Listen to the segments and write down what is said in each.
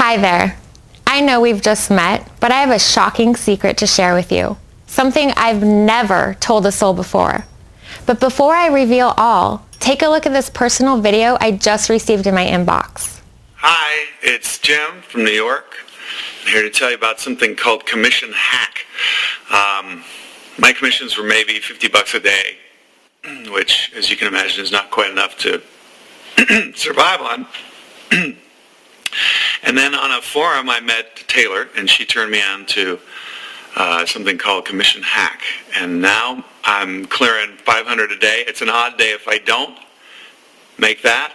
Hi there. I know we've just met, but I have a shocking secret to share with you. Something I've never told a soul before. But before I reveal all, take a look at this personal video I just received in my inbox. Hi, it's Jim from New York. I'm here to tell you about something called commission hack. My commissions were maybe $50 a day, which, as you can imagine, is not quite enough to survive on. And then on a forum I met Taylor, and she turned me on to something called commission hack. And now I'm clearing $500 a day. It's an odd day if I don't make that.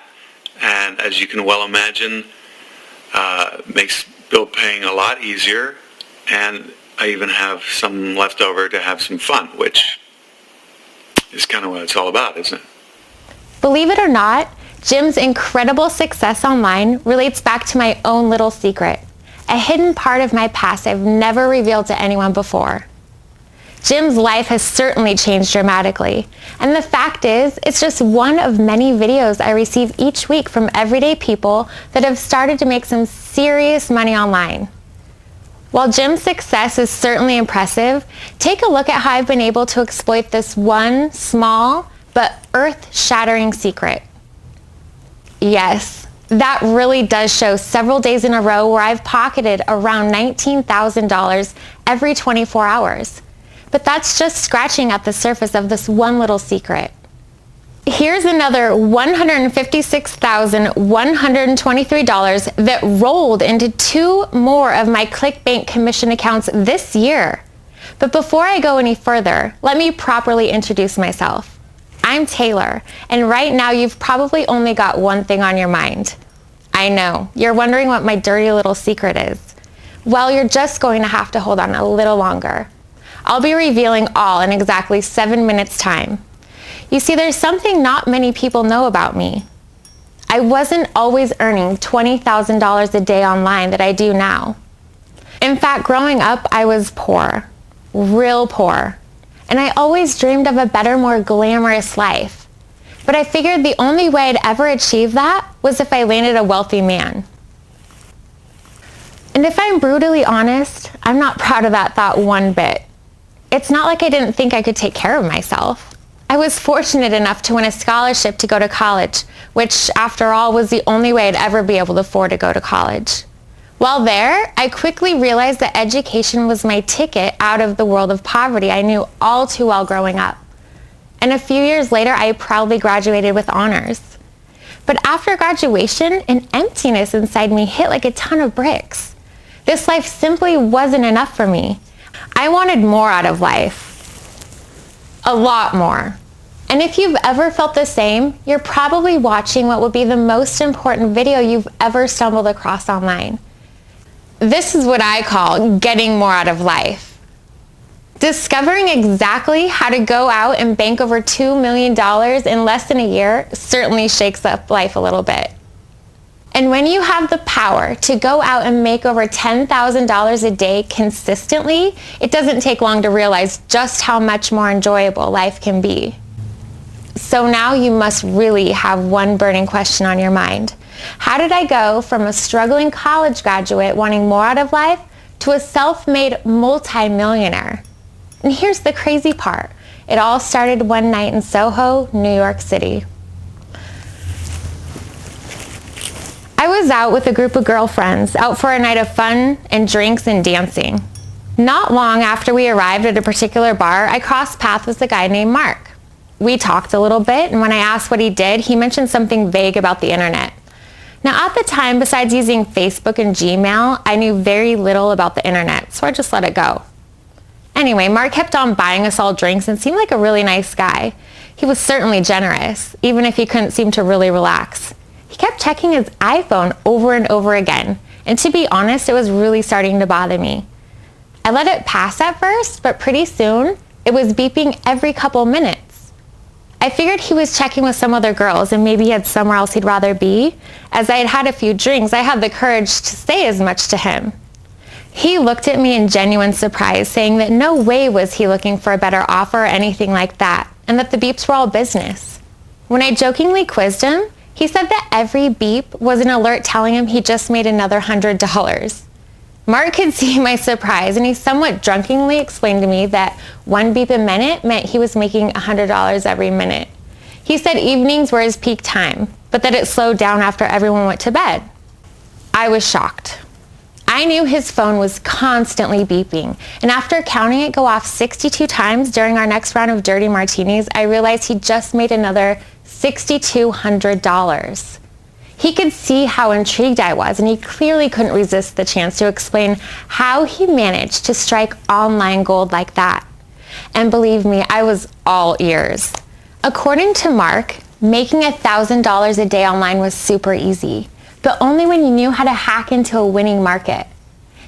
And as you can well imagine, makes bill paying a lot easier. And I even have some left over to have some fun, which is kind of what it's all about, isn't it? Believe it or not, Jim's incredible success online relates back to my own little secret, a hidden part of my past I've never revealed to anyone before. Jim's life has certainly changed dramatically, and the fact is, it's just one of many videos I receive each week from everyday people that have started to make some serious money online. While Jim's success is certainly impressive, take a look at how I've been able to exploit this one small but earth-shattering secret. Yes, that really does show several days in a row where I've pocketed around $19,000 every 24 hours. But that's just scratching at the surface of this one little secret. Here's another $156,123 that rolled into 2 more of my ClickBank commission accounts this year. But before I go any further, let me properly introduce myself. I'm Taylor, and right now you've probably only got one thing on your mind. I know, you're wondering what my dirty little secret is. Well, you're just going to have to hold on a little longer. I'll be revealing all in exactly 7 minutes' time. You see, there's something not many people know about me. I wasn't always earning $20,000 a day online that I do now. In fact, growing up, I was poor, real poor. And I always dreamed of a better, more glamorous life. But I figured the only way I'd ever achieve that was if I landed a wealthy man. And if I'm brutally honest, I'm not proud of that thought one bit. It's not like I didn't think I could take care of myself. I was fortunate enough to win a scholarship to go to college, which, after all, was the only way I'd ever be able to afford to go to college. While there, I quickly realized that education was my ticket out of the world of poverty I knew all too well growing up. And a few years later, I proudly graduated with honors. But after graduation, an emptiness inside me hit like a ton of bricks. This life simply wasn't enough for me. I wanted more out of life. A lot more. And if you've ever felt the same, you're probably watching what will be the most important video you've ever stumbled across online. This is what I call getting more out of life. Discovering exactly how to go out and bank over $2 million in less than a year certainly shakes up life a little bit. And when you have the power to go out and make over $10,000 a day consistently, it doesn't take long to realize just how much more enjoyable life can be. So now you must really have one burning question on your mind. How did I go from a struggling college graduate wanting more out of life to a self-made multi-millionaire? And here's the crazy part. It all started one night in Soho, New York City. I was out with a group of girlfriends, out for a night of fun and drinks and dancing. Not long after we arrived at a particular bar, I crossed paths with a guy named Mark. We talked a little bit, and when I asked what he did, he mentioned something vague about the internet. Now, at the time, besides using Facebook and Gmail, I knew very little about the internet, so I just let it go. Anyway, Mark kept on buying us all drinks and seemed like a really nice guy. He was certainly generous, even if he couldn't seem to really relax. He kept checking his iPhone over and over again, and to be honest, it was really starting to bother me. I let it pass at first, but pretty soon, it was beeping every couple minutes. I figured he was checking with some other girls and maybe he had somewhere else he'd rather be. As I had had a few drinks, I had the courage to say as much to him. He looked at me in genuine surprise, saying that no way was he looking for a better offer or anything like that, and that the beeps were all business. When I jokingly quizzed him, He said that every beep was an alert telling him he just made another $100. Mark could see my surprise, and he somewhat drunkenly explained to me that one beep a minute meant he was making $100 every minute. He said evenings were his peak time, but that it slowed down after everyone went to bed. I was shocked. I knew his phone was constantly beeping, and after counting it go off 62 times during our next round of dirty martinis, I realized he just made another $6,200. He could see how intrigued I was, and he clearly couldn't resist the chance to explain how he managed to strike online gold like that. And believe me, I was all ears. According to Mark, making $1,000 a day online was super easy, but only when you knew how to hack into a winning market.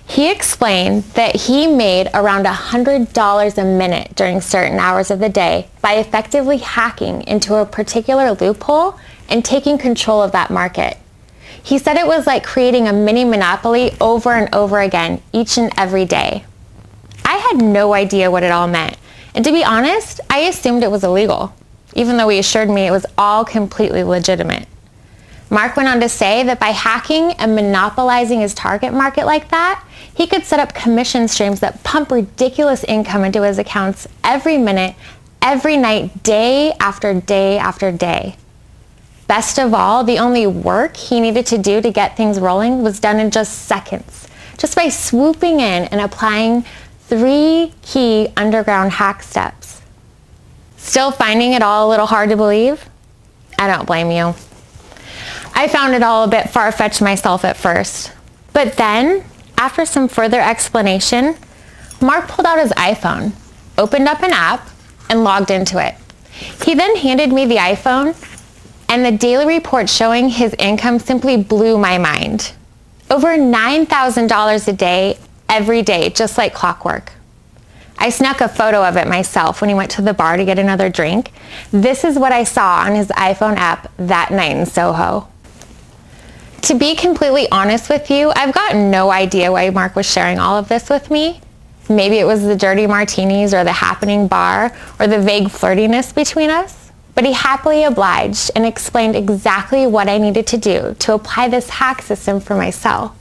He explained that he made around $100 a minute during certain hours of the day by effectively hacking into a particular loophole and taking control of that market. He said it was like creating a mini monopoly over and over again each and every day. I had no idea what it all meant, and to be honest, I assumed it was illegal, even though he assured me it was all completely legitimate. Mark went on to say that by hacking and monopolizing his target market like that, he could set up commission streams that pump ridiculous income into his accounts every minute, every night, day after day after day. Best of all, the only work he needed to do to get things rolling was done in just seconds, just by swooping in and applying 3 key underground hack steps. Still finding it all a little hard to believe? I don't blame you. I found it all a bit far-fetched myself at first. But then, after some further explanation, Mark pulled out his iPhone, opened up an app, and logged into it. He then handed me the iPhone, and the daily report showing his income simply blew my mind. Over $9,000 a day, every day, just like clockwork. I snuck a photo of it myself when he went to the bar to get another drink. This is what I saw on his iPhone app that night in Soho. To be completely honest with you, I've got no idea why Mark was sharing all of this with me. Maybe it was the dirty martinis or the happening bar or the vague flirtiness between us. But he happily obliged and explained exactly what I needed to do to apply this hack system for myself.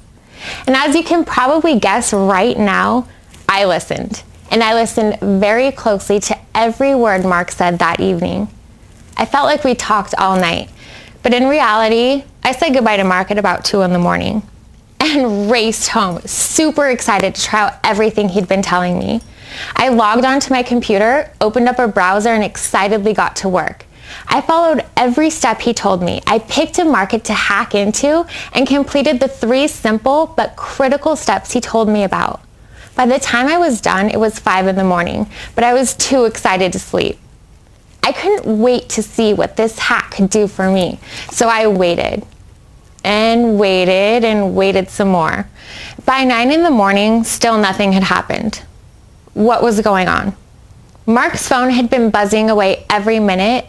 And as you can probably guess right now, I listened. And I listened very closely to every word Mark said that evening. I felt like we talked all night. But in reality, I said goodbye to Mark at about 2 a.m. and raced home, super excited to try out everything he'd been telling me. I logged onto my computer, opened up a browser, and excitedly got to work. I followed every step he told me. I picked a market to hack into and completed the 3 simple but critical steps he told me about. By the time I was done, it was 5 a.m, but I was too excited to sleep. I couldn't wait to see what this hack could do for me, so I waited and waited and waited some more. By 9 a.m, still nothing had happened. What was going on? Mark's phone had been buzzing away every minute,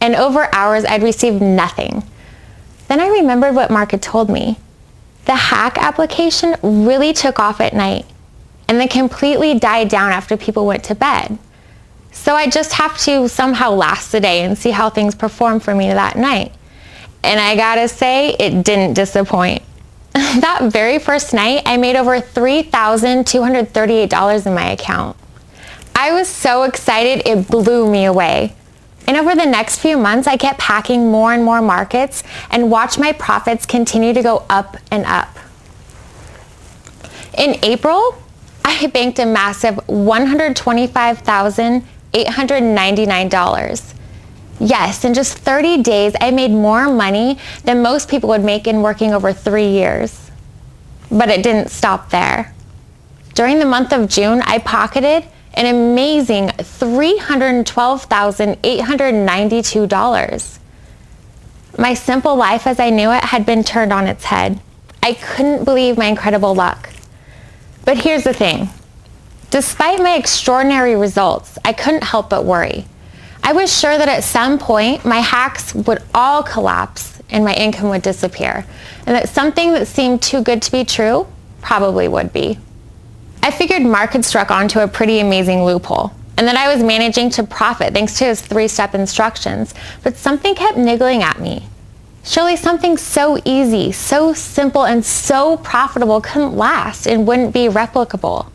and over hours I'd received nothing. Then I remembered what Mark had told me. The hack application really took off at night, and then completely died down after people went to bed. So I just have to somehow last the day and see how things perform for me that night. And I gotta say, it didn't disappoint. That very first night, I made over $3,238 in my account. I was so excited, it blew me away. And over the next few months, I kept hacking more and more markets and watched my profits continue to go up and up. In April, I banked a massive $125,899. Yes, in just 30 days, I made more money than most people would make in working over 3 years. But it didn't stop there. During the month of June, I pocketed an amazing $312,892. My simple life as I knew it had been turned on its head. I couldn't believe my incredible luck. But here's the thing. Despite my extraordinary results, I couldn't help but worry. I was sure that at some point my hacks would all collapse and my income would disappear, and that something that seemed too good to be true probably would be. I figured Mark had struck onto a pretty amazing loophole, and that I was managing to profit thanks to his 3-step instructions, but something kept niggling at me. Surely something so easy, so simple, and so profitable couldn't last and wouldn't be replicable.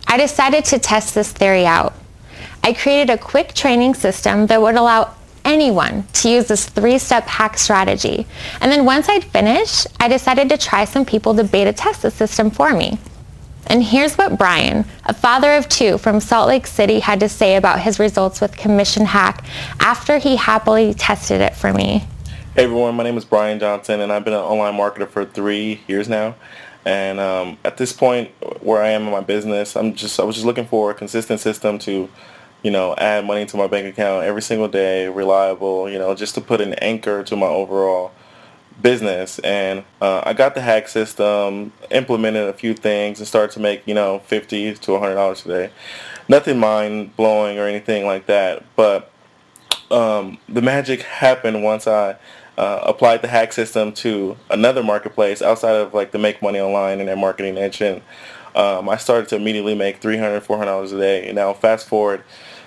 I decided to test this theory out. I created a quick training system that would allow anyone to use this 3-step hack strategy. And then once I'd finished, I decided to try some people to beta test the system for me. And here's what Brian, a father of 2 from Salt Lake City, had to say about his results with Commission Hack after he happily tested it for me. Hey everyone, my name is Brian Johnson, and I've been an online marketer for 3 years now. And at this point where I am in my business, I was just looking for a consistent system to, add money to my bank account every single day, reliable, just to put an anchor to my overall business. And I got the hack system, implemented a few things, and started to make, $50 to $100 a day. Nothing mind blowing or anything like that, but the magic happened once I applied the hack system to another marketplace outside of like the Make Money Online and their marketing niche, and I started to immediately make $300, $400 a day. And now fast forward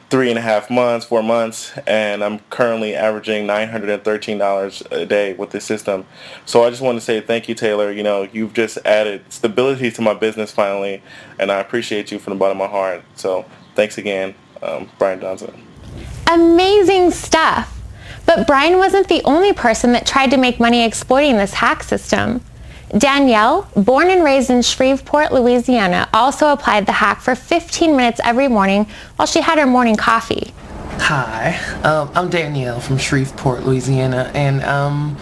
3.5 months, 4 months, and I'm currently averaging $913 a day with this system. So I just want to say thank you, Taylor. You've just added stability to my business finally, and I appreciate you from the bottom of my heart. So thanks again, Brian Johnson. Amazing stuff. But Brian wasn't the only person that tried to make money exploiting this hack system. Danielle, born and raised in Shreveport, Louisiana, also applied the hack for 15 minutes every morning while she had her morning coffee. Hi, I'm Danielle from Shreveport, Louisiana, and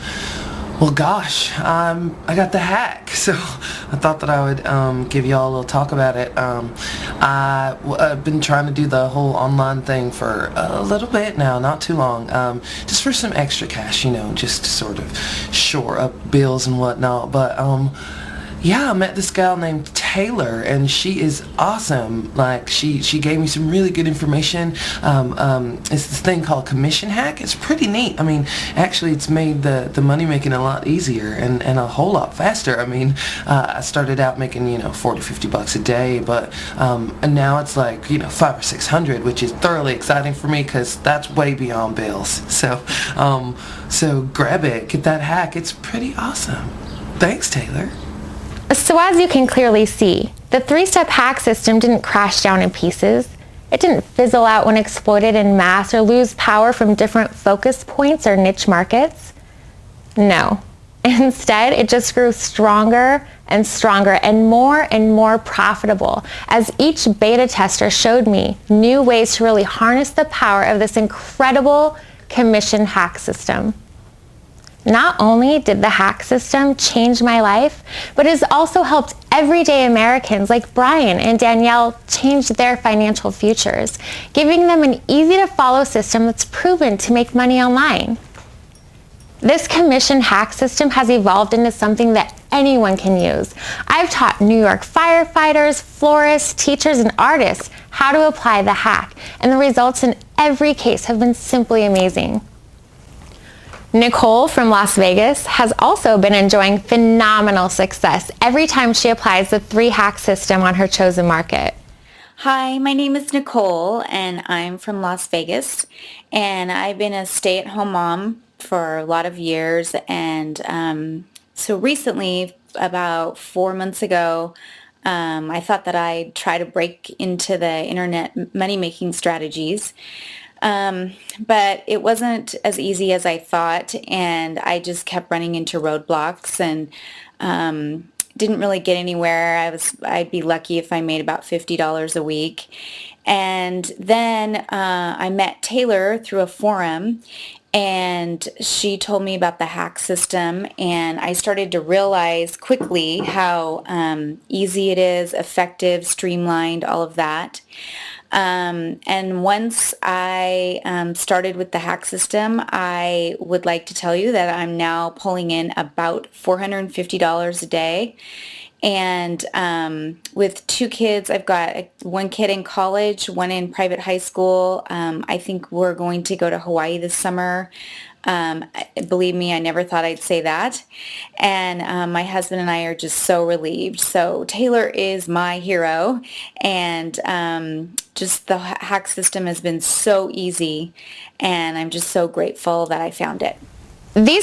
well, gosh, I got the hack, so I thought that I would give y'all a little talk about it. I've been trying to do the whole online thing for a little bit now, not too long, just for some extra cash, just to sort of shore up bills and whatnot. But yeah, I met this gal named Taylor, and she is awesome. Like, she gave me some really good information. It's this thing called Commission Hack. It's pretty neat. I mean, actually, it's made the money making a lot easier and a whole lot faster. I mean, I started out making, $40-50 a day, but and now it's like, $500 or $600, which is thoroughly exciting for me because that's way beyond bills. So, so grab it, get that hack. It's pretty awesome. Thanks, Taylor. So as you can clearly see, the 3-step hack system didn't crash down in pieces. It didn't fizzle out when exploited in mass or lose power from different focus points or niche markets. No. Instead, it just grew stronger and stronger and more profitable as each beta tester showed me new ways to really harness the power of this incredible commission hack system. Not only did the hack system change my life, but it has also helped everyday Americans like Brian and Danielle change their financial futures, giving them an easy-to-follow system that's proven to make money online. This commission hack system has evolved into something that anyone can use. I've taught New York firefighters, florists, teachers, and artists how to apply the hack, and the results in every case have been simply amazing. Nicole from Las Vegas has also been enjoying phenomenal success every time she applies the 3-hack system on her chosen market. Hi, my name is Nicole, and I'm from Las Vegas, and I've been a stay-at-home mom for a lot of years, and so recently, about 4 months ago, I thought that I'd try to break into the internet money-making strategies. But it wasn't as easy as I thought, and I just kept running into roadblocks and didn't really get anywhere. I'd be lucky if I made about $50 a week. And then I met Taylor through a forum, and she told me about the hack system, and I started to realize quickly how easy it is, effective, streamlined, all of that. And once I started with the hack system, I would like to tell you that I'm now pulling in about $450 a day. And with 2 kids, I've got one kid in college, one in private high school. I think we're going to go to Hawaii this summer. Believe me, I never thought I'd say that. And my husband and I are just so relieved. So Taylor is my hero, and just the hack system has been so easy, and I'm just so grateful that I found it. These